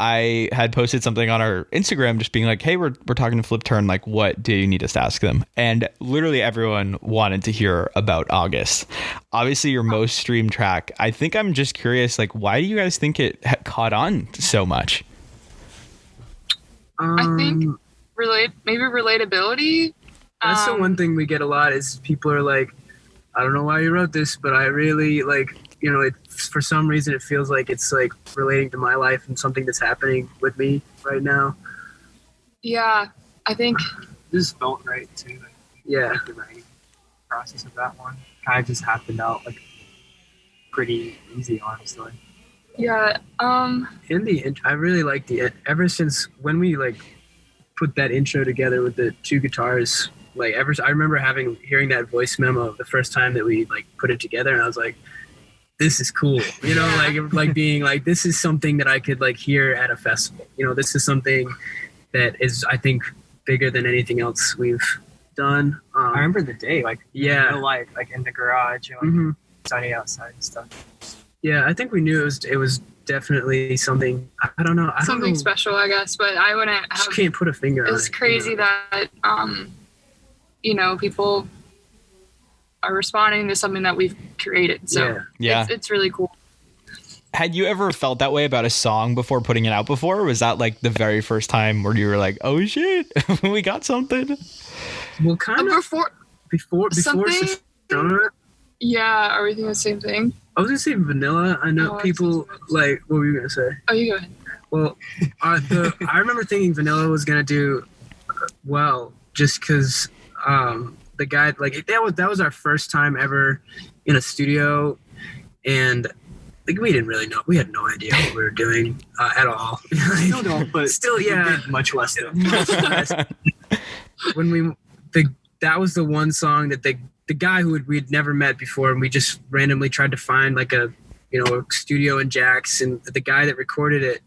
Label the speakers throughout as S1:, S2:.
S1: I had posted something on our Instagram just being like, hey, we're talking to Flipturn. Like, what do you need us to ask them? And literally everyone wanted to hear about August. Obviously, your most streamed track. I think I'm just curious, like, why do you guys think it caught on so much?
S2: I think maybe relatability.
S3: That's the one thing we get a lot is people are like, I don't know why you wrote this, but I really like, you know, for some reason it feels like it's like relating to my life and something that's happening with me right now.
S2: Yeah, I think
S4: this felt right too. Like,
S3: yeah,
S4: like the writing process of that one kind of just happened out like pretty easy, honestly.
S2: Yeah.
S3: I really like ever since when we like put that intro together with the two guitars. Like I remember hearing that voice memo the first time that we like put it together, and I was like, this is cool, you know, like being like, this is something that I could like hear at a festival. You know, this is something that is, I think, bigger than anything else we've done.
S4: I remember the day, like,
S3: yeah,
S4: in real life, like in the garage, like, sunny outside and stuff.
S3: Yeah, I think we knew it was definitely something. I don't know.
S2: Something special, I guess, but I wouldn't.
S3: Just can't put a finger on it.
S2: It's crazy that you know, people are responding to something that we've created. So
S1: yeah.
S2: It's really cool.
S1: Had you ever felt that way about a song before putting it out before? Or was that like the very first time where you were like, oh shit, we got something?
S3: Well, kind of before genre.
S2: Yeah, are we thinking the same thing?
S3: I was gonna say vanilla. I know people like, what were you gonna say?
S2: Oh, you go ahead.
S3: Well, I remember thinking vanilla was gonna do well just because the guy, like, that was our first time ever in a studio, and like we didn't really know. We had no idea what we were doing at all.
S4: Still don't, but
S3: still, yeah,
S4: we did much less than
S3: when that was the one song that the guy who we'd never met before, and we just randomly tried to find like a studio in Jax, and the guy that recorded it,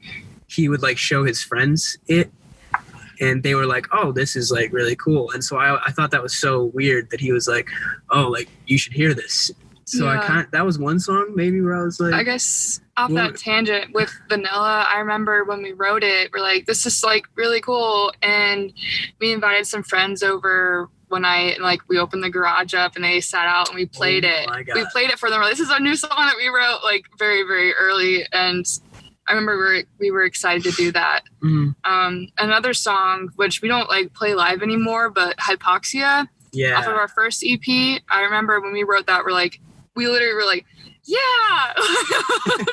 S3: he would like show his friends it. And they were like, oh, this is like really cool. And so I thought that was so weird that he was like, oh, like you should hear this. So that was one song maybe where I was like,
S2: I guess off that tangent with vanilla, I remember when we wrote it, we're like, this is like really cool. And we invited some friends over one night, and like we opened the garage up and they sat out and we played it. We played it for them. This is our new song that we wrote like very, very early. And I remember we were excited to do that. Another song, which we don't like play live anymore, but Hypoxia, off of our first EP. I remember when we wrote that, we literally were like, yeah,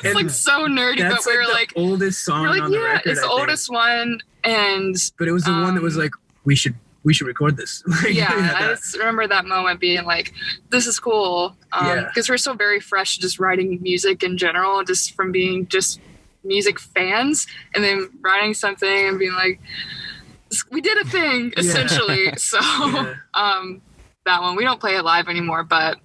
S2: it's like so nerdy, but we were like,
S3: oldest song on the record.
S2: It's the oldest one, but
S3: it was the one that was like, we should record this.
S2: I just remember that moment being like, this is cool, because we're so very fresh, just writing music in general, just from being just music fans, and then writing something and being like, we did a thing essentially. So that one, we don't play it live anymore, but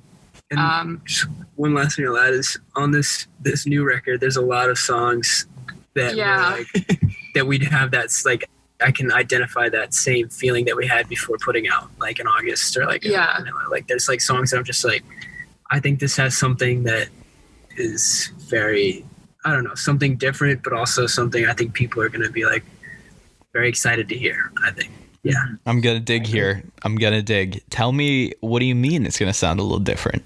S3: one last thing I'll add is on this new record, there's a lot of songs that were like that we'd have, that's like I can identify that same feeling that we had before putting out, like in August or like like there's like songs that I'm just like, I think this has something that is very, I don't know, something different, but also something I think people are going to be like very excited to hear, I think. Yeah. I'm
S1: going to dig here. Tell me, what do you mean it's going to sound a little different?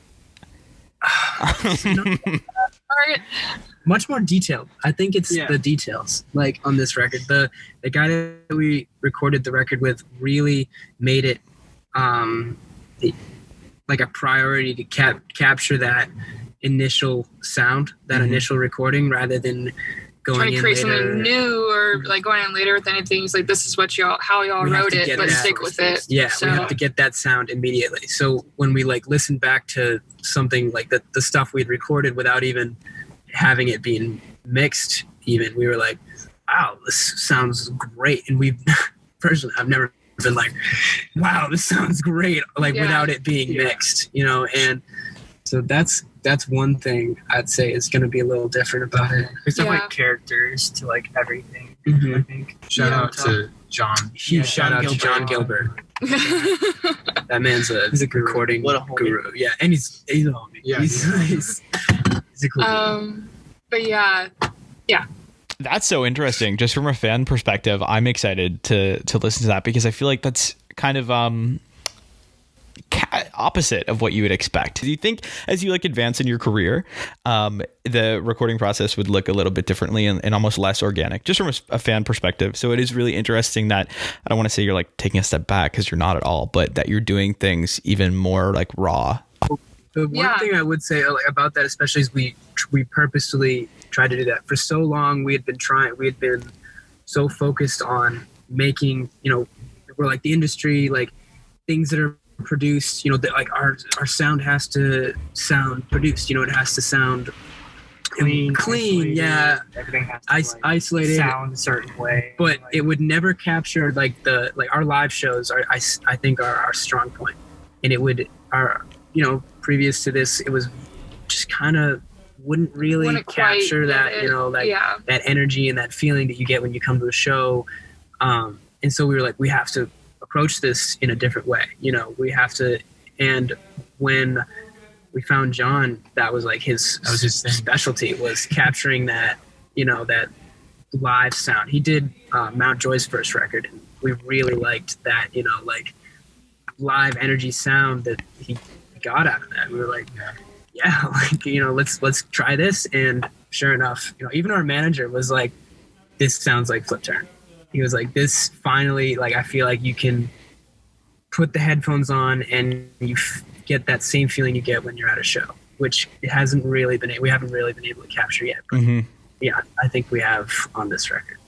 S3: Much more detailed. I think it's the details, like on this record. The guy that we recorded the record with really made it like a priority to capture that initial sound, that initial recording, rather than going in later. Trying to create something
S2: new or like going in later with anything. It's like, this is what how y'all wrote it, but stick with it.
S3: Yeah, so we have to get that sound immediately. So when we like listen back to something like the stuff we'd recorded without even having it being mixed, even, we were like, wow, this sounds great. And we've personally, I've never been like, wow, this sounds great, like without it being mixed, and so that's one thing I'd say is going to be a little different about it.
S4: There's some like characters to like everything. I think.
S5: Shout out to John.
S3: Huge shout out to John Gilbert. That man's he's a recording guru. Yeah, and he's a homie. Yeah, he's a cool
S2: but yeah.
S1: That's so interesting. Just from a fan perspective, I'm excited to listen to that because I feel like that's kind of opposite of what you would expect. Do you think as you like advance in your career, the recording process would look a little bit differently and almost less organic, just from a fan perspective? So it is really interesting that I don't want to say you're like taking a step back because you're not at all, but that you're doing things even more like raw.
S3: The one thing I would say about that, especially, is we purposefully tried to do that for so long. We had been so focused on making, we're like the industry, like things that are produced, that like our sound has to sound produced, it has to sound clean,
S4: everything has to
S3: isolated,
S4: sound a certain way,
S3: but it would never capture like our live shows are I think are our strong point, and it would previous to this, it was just kind of wouldn't capture that, that energy and that feeling that you get when you come to a show. And so we were like, we have to approach this in a different way. We have to. And when we found John, that was like his specialty, was capturing that, that live sound. He did Mount Joy's first record, and we really liked that, like live energy sound that he got out of that. We were like, let's try this. And sure enough, even our manager was like, this sounds like Flipturn. He was like, this finally, like, I feel like you can put the headphones on and you get that same feeling you get when you're at a show, which we haven't really been able to capture yet. But yeah, I think we have on this record.